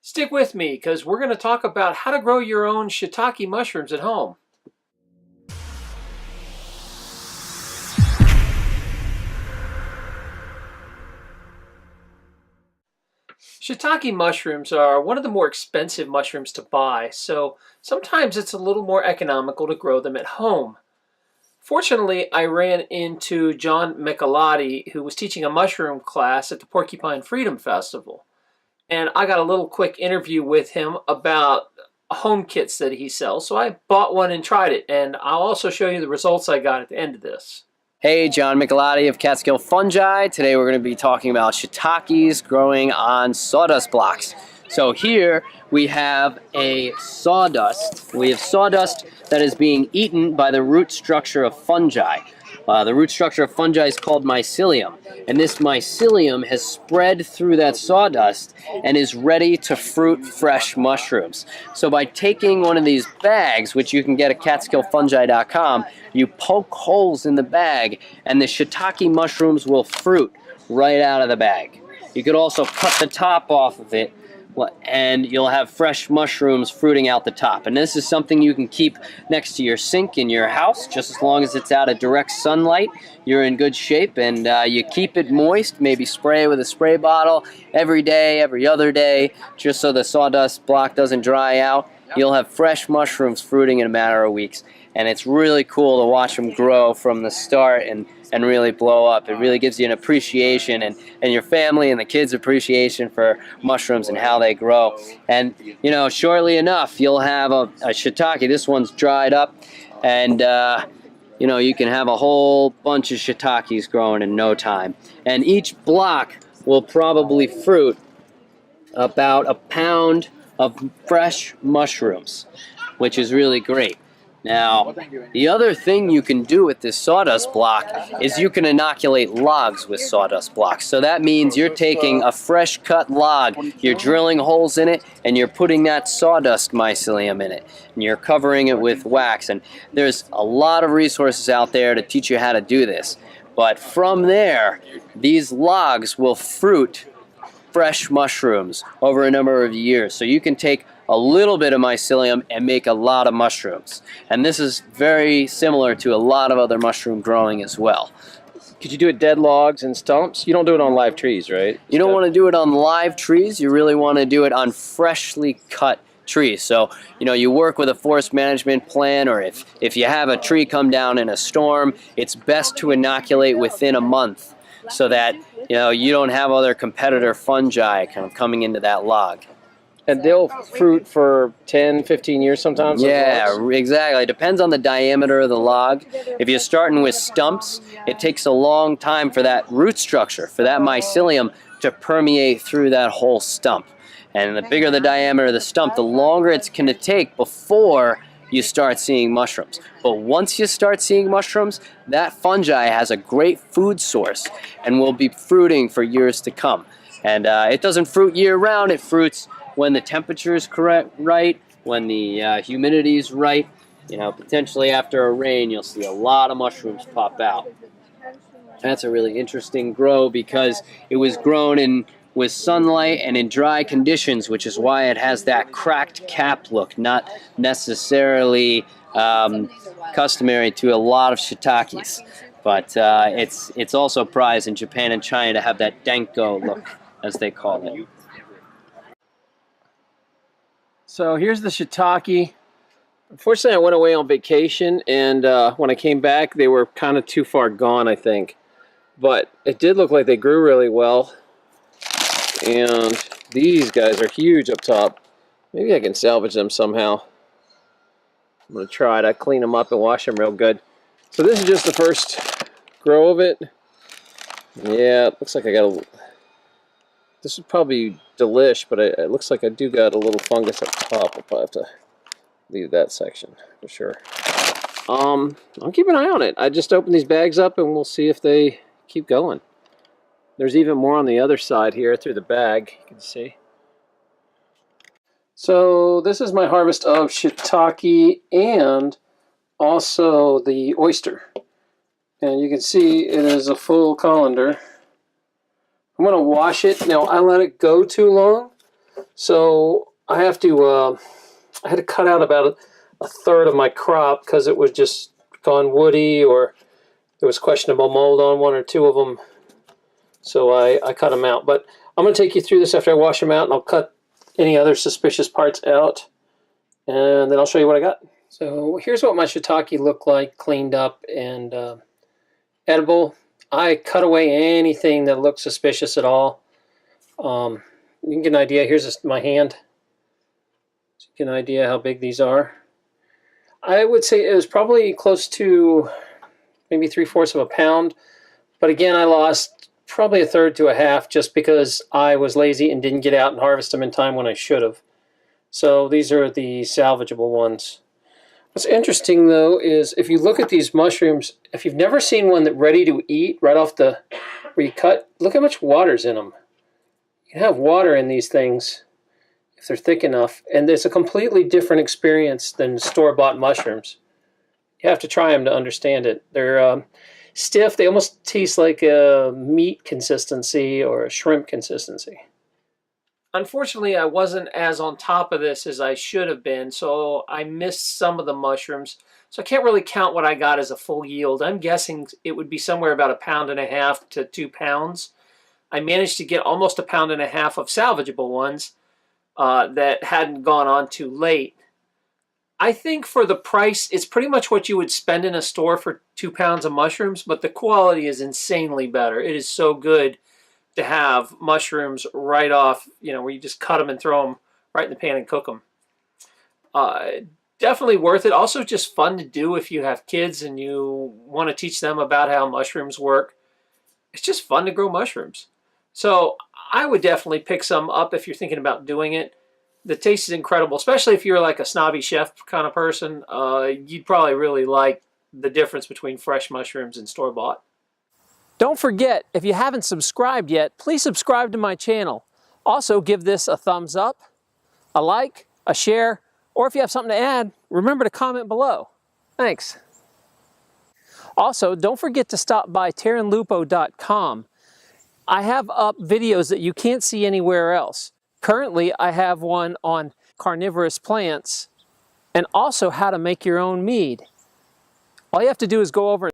Stick with me because we're going to talk about how to grow your own shiitake mushrooms at home. Shiitake mushrooms are one of the more expensive mushrooms to buy, so sometimes it's a little more economical to grow them at home. Fortunately, I ran into John MacLeod, who was teaching a mushroom class at the Porcupine Freedom Festival. And I got a little quick interview with him about home kits that he sells. So I bought one and tried it, and I'll also show you the results I got at the end of this. Hey, John MacLeod of Catskill Fungi. Today we're going to be talking about shiitakes growing on sawdust blocks. So here we have a sawdust. We have sawdust that is being eaten by the root structure of fungi. The root structure of fungi is called mycelium, and this mycelium has spread through that sawdust and is ready to fruit fresh mushrooms. So by taking one of these bags, which you can get at catskillfungi.com, you poke holes in the bag and the shiitake mushrooms will fruit right out of the bag. You could also cut the top off of it and you'll have fresh mushrooms fruiting out the top. And this is something you can keep next to your sink in your house. Just as long as it's out of direct sunlight, you're in good shape. And you keep it moist, maybe spray with a spray bottle every day, every other day, just so the sawdust block doesn't dry out. You'll have fresh mushrooms fruiting in a matter of weeks. And it's really cool to watch them grow from the start and really blow up. It really gives you an appreciation and your family and the kids' appreciation for mushrooms and how they grow. And, you know, shortly enough, you'll have a shiitake. This one's dried up, and, you know, you can have a whole bunch of shiitakes growing in no time. And each block will probably fruit about a pound of fresh mushrooms, which is really great. Now, the other thing you can do with this sawdust block is you can inoculate logs with sawdust blocks. So that means you're taking a fresh cut log, you're drilling holes in it, and you're putting that sawdust mycelium in it. And you're covering it with wax. And there's a lot of resources out there to teach you how to do this. But from there, these logs will fruit fresh mushrooms over a number of years. So you can take a little bit of mycelium and make a lot of mushrooms. And this is very similar to a lot of other mushroom growing as well. Could you do it dead logs and stumps? You don't do it on live trees, right? You don't want to do it on live trees. You really want to do it on freshly cut trees. So, you know, you work with a forest management plan, or if you have a tree come down in a storm, it's best to inoculate within a month so that, you know, you don't have other competitor fungi kind of coming into that log. And they'll fruit for 10, 15 years sometimes? Yeah, exactly. It depends on the diameter of the log. If you're starting with stumps, it takes a long time for that root structure, for that mycelium to permeate through that whole stump. And the bigger the diameter of the stump, the longer it's going to take before you start seeing mushrooms. But once you start seeing mushrooms, that fungi has a great food source and will be fruiting for years to come. And it doesn't fruit year-round. It fruits when the temperature is right, when the humidity is right. You know, potentially after a rain, you'll see a lot of mushrooms pop out. That's a really interesting grow because it was grown with sunlight and in dry conditions, which is why it has that cracked cap look, not necessarily customary to a lot of shiitakes. But it's also prized in Japan and China to have that danko look, as they call it. So here's the shiitake. Unfortunately, I went away on vacation, and when I came back, they were kind of too far gone, I think. But it did look like they grew really well. And these guys are huge up top. Maybe I can salvage them somehow. I'm going to try it. I clean them up and wash them real good. So this is just the first grow of it. Yeah, it looks like I got a... This is probably delish, but it looks like I do got a little fungus up top. I'll probably have to leave that section for sure. I'll keep an eye on it. I just open these bags up and we'll see if they keep going. There's even more on the other side here through the bag, you can see. So this is my harvest of shiitake and also the oyster. And you can see it is a full colander. I'm going to wash it. Now, I let it go too long, So I have to, I had to cut out about a third of my crop because it was just gone woody, or there was questionable mold on one or two of them. So I cut them out. But I'm going to take you through this after I wash them out, and I'll cut any other suspicious parts out, and then I'll show you what I got. So here's what my shiitake looked like, cleaned up and edible. I cut away anything that looked suspicious at all. You can get an idea. Here's my hand. So you get an idea how big these are. I would say it was probably close to maybe 3/4 of a pound. But again, I lost probably a third to a half just because I was lazy and didn't get out and harvest them in time when I should have. So these are the salvageable ones. What's interesting though is if you look at these mushrooms, if you've never seen one that's ready to eat right off the where you cut, look how much water's in them. You can have water in these things if they're thick enough, and it's a completely different experience than store-bought mushrooms. You have to try them to understand it. They're stiff. They almost taste like a meat consistency or a shrimp consistency. Unfortunately, I wasn't as on top of this as I should have been, so I missed some of the mushrooms. So I can't really count what I got as a full yield. I'm guessing it would be somewhere about 1.5 pounds to 2 pounds. I managed to get almost 1.5 pounds of salvageable ones that hadn't gone on too late. I think for the price, it's pretty much what you would spend in a store for 2 pounds of mushrooms, but the quality is insanely better. It is so good to have mushrooms right off, you know, where you just cut them and throw them right in the pan and cook them. Definitely worth it. Also just fun to do if you have kids and you want to teach them about how mushrooms work. It's just fun to grow mushrooms. So I would definitely pick some up if you're thinking about doing it. The taste is incredible, especially if you're like a snobby chef kind of person. You'd probably really like the difference between fresh mushrooms and store-bought. Don't forget, if you haven't subscribed yet, please subscribe to my channel. Also, give this a thumbs up, a like, a share, or if you have something to add, remember to comment below. Thanks. Also, don't forget to stop by terranlupo.com. I have up videos that you can't see anywhere else. Currently, I have one on carnivorous plants and also how to make your own mead. All you have to do is go over